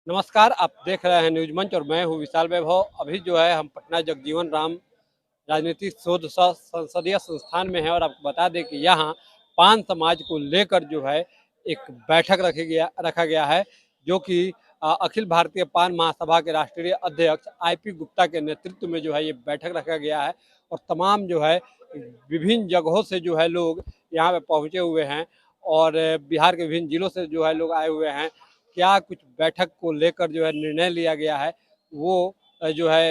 नमस्कार, आप देख रहे हैं न्यूज़ मंच और मैं हूँ विशाल वैभव। अभी जो है हम पटना जगजीवन राम राजनीतिक शोध संसदीय संस्थान में हैं और आपको बता दें कि यहाँ पान समाज को लेकर जो है एक बैठक रखा गया है, जो कि अखिल भारतीय पान महासभा के राष्ट्रीय अध्यक्ष आईपी गुप्ता के नेतृत्व में जो है ये बैठक रखा गया है। और तमाम जो है विभिन्न जगहों से जो है लोग यहाँ पे पहुँचे हुए हैं और बिहार के विभिन्न जिलों से जो है लोग आए हुए हैं। क्या कुछ बैठक को लेकर जो है निर्णय लिया गया है, वो जो है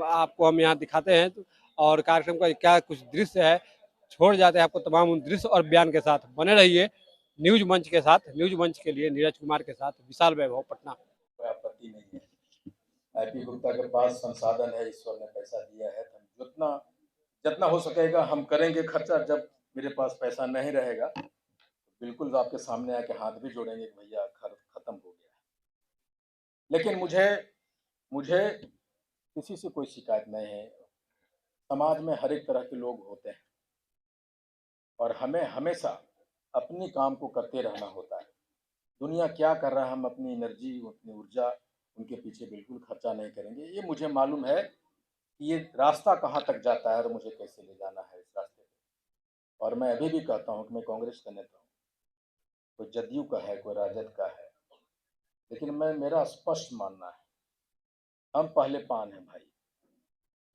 आपको हम यहाँ दिखाते हैं। और कार्यक्रम का क्या कुछ दृश्य है, छोड़ जाते हैं आपको तमाम उन दृश्य और बयान के साथ। बने रहिए न्यूज मंच के साथ। न्यूज मंच के लिए नीरज कुमार के साथ विशाल वैभव, पटना। कोई आपत्ति नहीं है। आईपी गुप्ता के पास संसाधन है, ईश्वर ने पैसा दिया है, तो जितना जितना हो सकेगा हम करेंगे खर्चा। जब मेरे पास पैसा नहीं रहेगा तो बिल्कुल आपके सामने आके हाथ भी जोड़ेंगे कि भैया खत्म हो गया है। लेकिन मुझे मुझे किसी से कोई शिकायत नहीं है। समाज में हर एक तरह के लोग होते हैं और हमें हमेशा अपनी काम को करते रहना होता है। दुनिया क्या कर रहा है, हम अपनी एनर्जी, अपनी ऊर्जा उनके पीछे बिल्कुल खर्चा नहीं करेंगे। ये मुझे मालूम है कि ये रास्ता कहाँ तक जाता है और मुझे कैसे ले जाना है इस रास्ते पे। और मैं अभी भी कहता हूँ कि मैं कांग्रेस का नेता हूँ, कोई जदयू का है, कोई राजद का है, लेकिन मेरा स्पष्ट मानना है, हम पहले पान हैं भाई।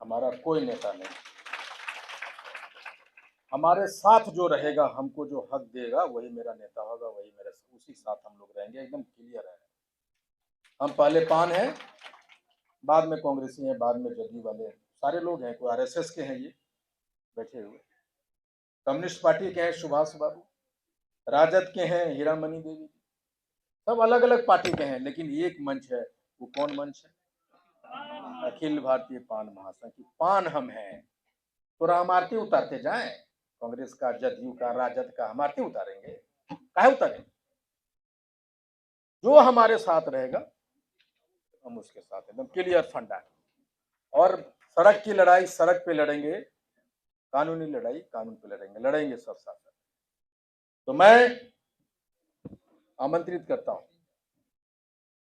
हमारा कोई नेता नहीं, हमारे साथ जो रहेगा, हमको जो हक देगा वही मेरा नेता होगा, वही मेरे उसी साथ हम लोग रहेंगे। एकदम क्लियर है, हम पहले पान हैं, बाद में कांग्रेसी हैं, बाद में जदयू वाले सारे लोग हैं। कोई आरएसएस के हैं ये बैठे हुए, कम्युनिस्ट पार्टी के हैं सुभाष बाबू, राजद के हैं हीरामणि देवी, सब अलग अलग पार्टी के हैं, लेकिन एक मंच है। वो कौन मंच है? अखिल भारतीय पान महासंघ की पान हम हैं। थोड़ा हम आरती उतारते जाएं, कांग्रेस का, जदयू का, राजद का हम आरती उतारेंगे? काहे उतारें? जो हमारे साथ रहेगा हम उसके साथ, एकदम क्लियर फंडा है। और सड़क की लड़ाई सड़क पे लड़ेंगे, कानूनी लड़ाई कानून पे लड़ेंगे सब साथ। तो मैं आमंत्रित करता हूं,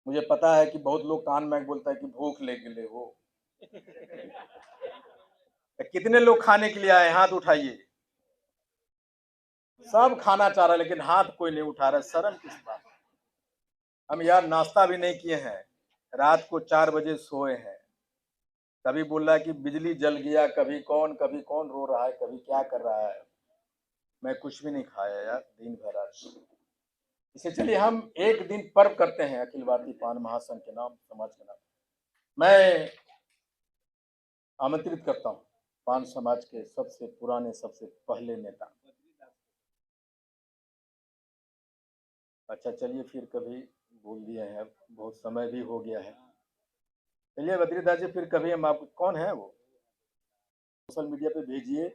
मुझे पता है कि बहुत लोग कान में बोलता है कि भूख ले हो तो कितने लोग खाने के लिए आए? हाथ उठाइए। सब खाना चाह रहा है लेकिन हाथ कोई नहीं उठा रहा है। शर्म किस बात? हम यार नाश्ता भी नहीं किए हैं, रात को 4 बजे सोए हैं। कभी बोल रहा है कि बिजली जल गया, कभी कौन रो रहा है, कभी क्या कर रहा है। मैं कुछ भी नहीं खाया यार दिन भर आज। इसे चलिए हम एक दिन पर्व करते हैं अखिल भारतीय पान महासंघ के नाम, समाज के नाम। मैं आमंत्रित करता हूँ पान समाज के सबसे पुराने, सबसे पहले नेता। अच्छा चलिए फिर कभी बोल दिए हैं, बहुत समय भी हो गया है। चलिए बद्रीदास जी, फिर कभी हम आपको, कौन है वो, सोशल मीडिया पे भेजिए।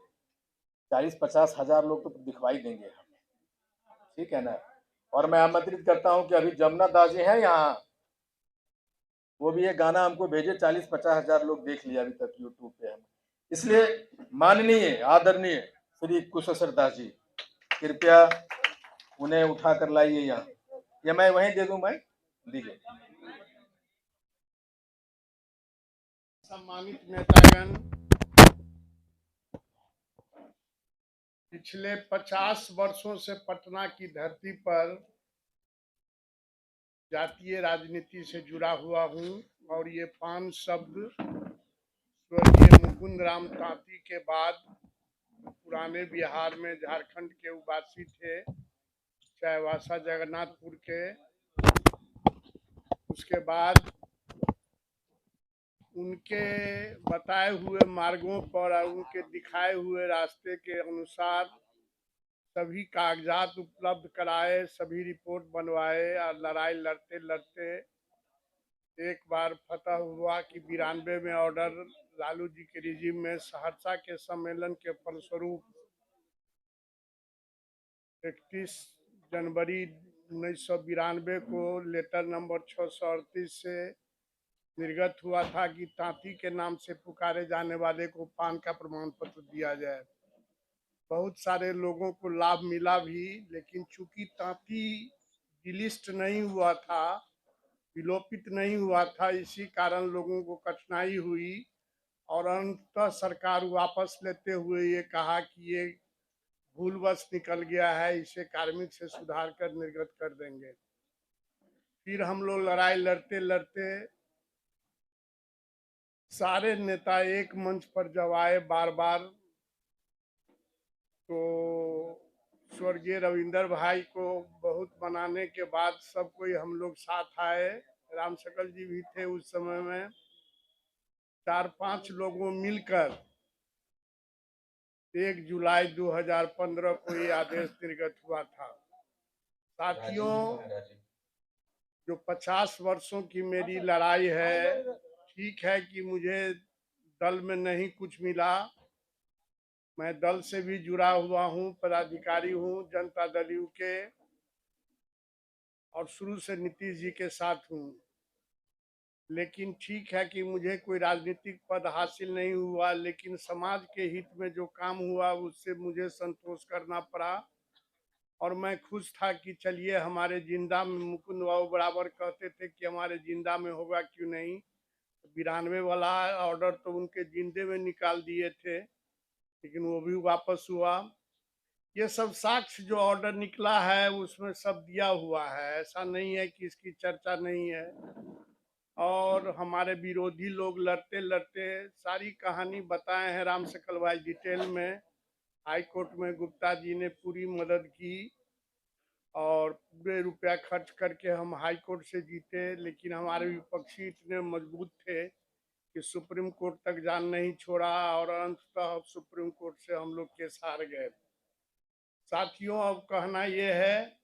40-50 हजार लोग तो दिखवाई देंगे हमें, ठीक है ना? और मैं आमंत्रित करता हूँ कि अभी जमुना दास जी हैं यहाँ, वो भी ये गाना हमको भेजे। 40-50 हजार लोग देख लिया अभी तक यूट्यूब पे हम। इसलिए माननीय आदरणीय श्री कुशेश्वर दास जी, कृपया उन्हें उठा कर लाइए यहाँ, या मैं वहीं दे दूं? मैं दीजिए। सम्मानित नेतागण, पिछले 50 वर्षों से पटना की धरती पर जातीय राजनीति से जुड़ा हुआ हूं और ये पान शब्द स्वर्गीय मुकुंद राम तांती के बाद पुराने बिहार में झारखंड के उबासी थे, चाईबासा जगन्नाथपुर के। उसके बाद उनके बताए हुए मार्गों पर और उनके दिखाए हुए रास्ते के अनुसार सभी कागजात उपलब्ध कराए, सभी रिपोर्ट बनवाए और लड़ाई लड़ते लड़ते एक बार फतह हुआ कि 92 में ऑर्डर लालू जी के रिजीम में सहरसा के सम्मेलन के फलस्वरूप 31 जनवरी 1992 को लेटर नंबर 638 से निर्गत हुआ था कि तांती के नाम से पुकारे जाने वाले को पान का प्रमाण पत्र दिया जाए। बहुत सारे लोगों को लाभ मिला भी, लेकिन चूंकि तांती डिलिस्ट नहीं हुआ था, विलोपित नहीं हुआ था, इसी कारण लोगों को कठिनाई हुई और अंततः सरकार वापस लेते हुए ये कहा कि ये भूलवश निकल गया है, इसे कार्मिक से सुधार कर निर्गत कर देंगे। फिर हम लोग लड़ाई लड़ते लड़ते सारे नेता एक मंच पर जब आए बार बार, तो स्वर्गीय रविंदर भाई को बहुत मनाने के बाद सब कोई हम लोग साथ आए। राम शकल जी भी थे उस समय में। 4-5 लोगों मिलकर 1 जुलाई 2015 को ये आदेश निर्गत हुआ था। साथियों, जो 50 वर्षों की मेरी लड़ाई है, ठीक है कि मुझे दल में नहीं कुछ मिला, मैं दल से भी जुड़ा हुआ हूँ, पदाधिकारी हूँ जनता दल यू के, और शुरू से नीतीश जी के साथ हूँ। लेकिन ठीक है कि मुझे कोई राजनीतिक पद हासिल नहीं हुआ, लेकिन समाज के हित में जो काम हुआ उससे मुझे संतोष करना पड़ा। और मैं खुश था कि चलिए हमारे जिंदा में, मुकुंद बाबू बराबर कहते थे कि हमारे जिंदा में होगा क्यों नहीं, 92 वाला ऑर्डर तो उनके जिंदे में निकाल दिए थे, लेकिन वो भी वापस हुआ। ये सब साक्ष्य जो ऑर्डर निकला है उसमें सब दिया हुआ है, ऐसा नहीं है कि इसकी चर्चा नहीं है। और हमारे विरोधी लोग लड़ते लड़ते सारी कहानी बताए हैं राम शकल भाई डिटेल में। हाई कोर्ट में गुप्ता जी ने पूरी मदद की और पूरे रुपया खर्च करके हम हाई कोर्ट से जीते, लेकिन हमारे विपक्षी इतने मजबूत थे कि सुप्रीम कोर्ट तक जान नहीं छोड़ा और अंततः सुप्रीम कोर्ट से हम लोग केस हार गए। साथियों, अब कहना ये है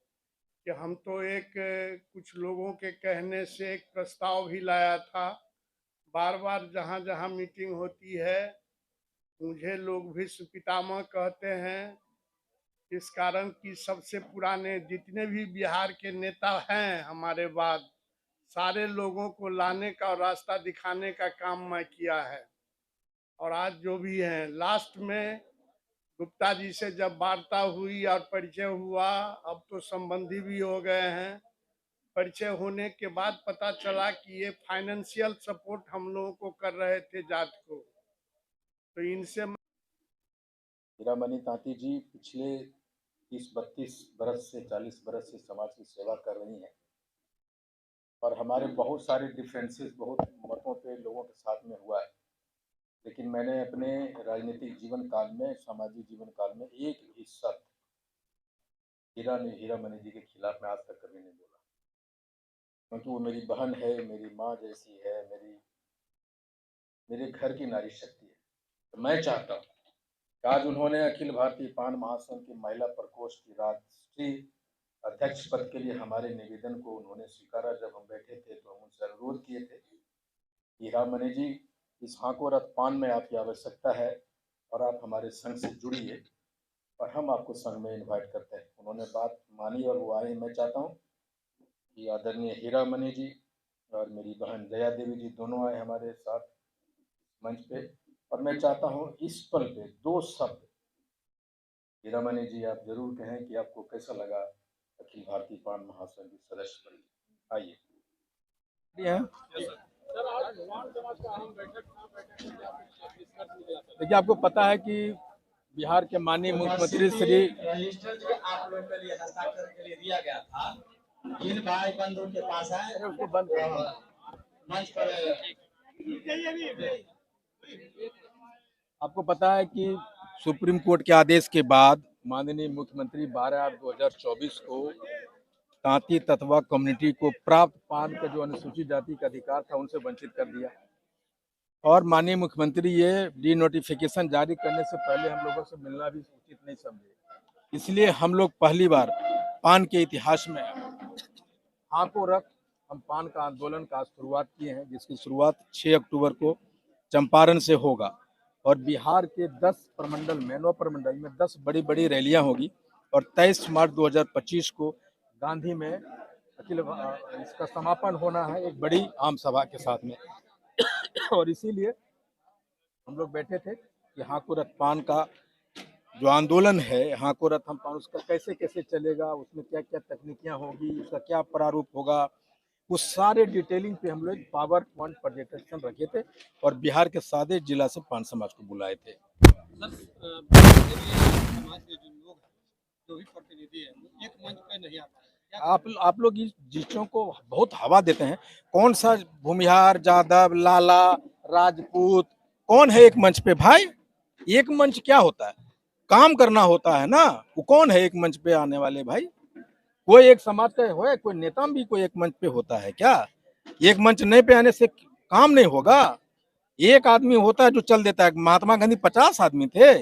कि हम तो एक कुछ लोगों के कहने से एक प्रस्ताव भी लाया था। बार बार जहाँ जहाँ मीटिंग होती है मुझे लोग भी पितामह कहते हैं, इस कारण कि सबसे पुराने जितने भी बिहार के नेता हैं हमारे बाद, सारे लोगों को लाने का और रास्ता दिखाने का काम मैं किया है। और आज जो भी हैं, लास्ट में गुप्ता जी से जब वार्ता हुई और परिचय हुआ, अब तो संबंधी भी हो गए हैं, परिचय होने के बाद पता चला कि ये फाइनेंशियल सपोर्ट हम लोगों को कर रहे थे जाट को। तो इनसे हीरामणि तांती जी पिछले 30-32 बरस से 40 बरस से समाज की सेवा कर रही हैं और हमारे बहुत सारे डिफरेंसेस बहुत मतों पे लोगों के साथ में हुआ है, लेकिन मैंने अपने राजनीतिक जीवन काल में, सामाजिक जीवन काल में एक भी शब्द हीरामणि जी के खिलाफ मैं आज तक कभी नहीं बोला, क्योंकि वो मेरी बहन है, मेरी माँ जैसी है, मेरे घर की नारी शक्ति है। तो मैं चाहता हूँ आज उन्होंने अखिल भारतीय पान महासंघ की महिला प्रकोष्ठ की राष्ट्रीय अध्यक्ष पद के लिए हमारे निवेदन को उन्होंने स्वीकारा। जब हम बैठे थे तो हम उनसे अनुरोध किए थे कि हीरामणि जी, इस हाको रथ पान में आपकी आवश्यकता है और आप हमारे संघ से जुड़िए और हम आपको संघ में इन्वाइट करते हैं। उन्होंने बात मानी और वो आए। मैं चाहता हूँ कि आदरणीय हीरामणि जी और मेरी बहन दया देवी जी दोनों आए हमारे साथ मंच पे, और मैं चाहता हूँ इस पल पे 2 शब्द हीरामणि जी आप जरूर कहें कि आपको कैसा लगा अखिल भारतीय पान महासंघ की सदस्य बनी। आइए। देखिए, आपको पता है कि बिहार के माननीय मुख्यमंत्री श्री रजिस्टर जो आप लोग के लिए हस्ताक्षर के लिए दिया गया था, इन भाई बंधु के पास है, उसको बंद मंच पर आपको पता है कि सुप्रीम कोर्ट के आदेश के बाद माननीय मुख्यमंत्री 12/8/2024 को तांती ततवा कम्युनिटी को प्राप्त पान का जो अनुसूचित जाति का अधिकार था उनसे वंचित कर दिया, और माननीय मुख्यमंत्री ये डी नोटिफिकेशन जारी करने से पहले हम लोगों से मिलना भी उचित नहीं समझे। इसलिए हम लोग पहली बार पान के इतिहास में हाको रख हम पान का आंदोलन का शुरुआत किए हैं, जिसकी शुरुआत 6 अक्टूबर को चंपारण से होगा और बिहार के 10 प्रमंडल में, 9 प्रमंडल में 10 बड़ी बड़ी रैलियां होगी और 23 मार्च 2025 को गांधी में इसका समापन होना है एक बड़ी आम सभा के साथ में। और इसीलिए हम लोग बैठे थे कि हाको रथ पान का जो आंदोलन है, हाको रथ हम पान उसका कैसे कैसे चलेगा, उसमें क्या क्या तकनीकियां होगी, उसका क्या प्रारूप होगा, उस सारे डिटेलिंग पे हम लोग पावर पॉइंट प्रेजेंटेशन रखे थे और बिहार के सारे जिला से 5 समाज को बुलाए थे। सर समाज के जो लोग हैं, जो भी प्रतिनिधि है, वो एक मंच पे नहीं आ पाए। आप लोग इस चीजों को बहुत हवा देते हैं। कौन सा भूमिहार, जादव, लाला, राजपूत कौन है एक मंच पे भाई? एक मंच क्या होता है? काम करना होता है ना। वो कौन है एक मंच पे आने वाले भाई? कोई एक समाज का है, कोई नेता भी कोई एक मंच पे होता है क्या? एक मंच नहीं पे आने से काम नहीं होगा। एक आदमी होता है जो चल देता है। महात्मा गांधी 50 आदमी थे,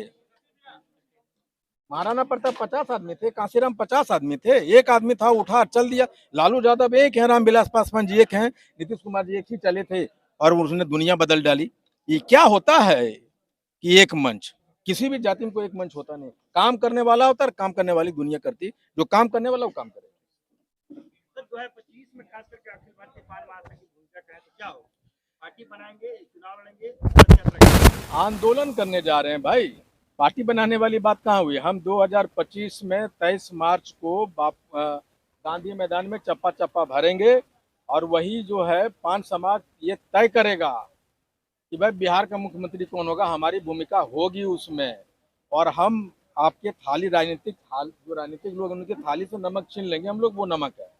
महाराणा प्रताप 50 आदमी थे, कांशीराम 50 आदमी थे। एक आदमी था, उठा चल दिया। लालू यादव एक है, रामविलास पासवान जी एक हैं, नीतीश कुमार जी एक ही चले थे और उसने दुनिया बदल डाली। ये क्या होता है कि एक मंच? किसी भी जाति में कोई एक मंच होता नहीं। काम करने वाला होता है, काम करने वाली दुनिया करती। जो काम करने वाला वो काम करे। 2025 में खास करके अखिल भारतीय पान महासंघ की भूमिका करें तो क्या हो? पार्टी बनाएंगे, चुनाव लड़ेंगे, आंदोलन करने जा रहे हैं भाई। पार्टी बनाने वाली बात कहाँ हुई? हम 2025 में 23 मार्च को गांधी मैदान में चप्पा चप्पा भरेंगे और वही जो है 5 समाज ये तय करेगा कि भाई बिहार का मुख्यमंत्री कौन होगा। हमारी भूमिका होगी उसमें और हम आपके थाली जो राजनीतिक लोग उनकी थाली से नमक छीन लेंगे। हम लोग वो नमक है।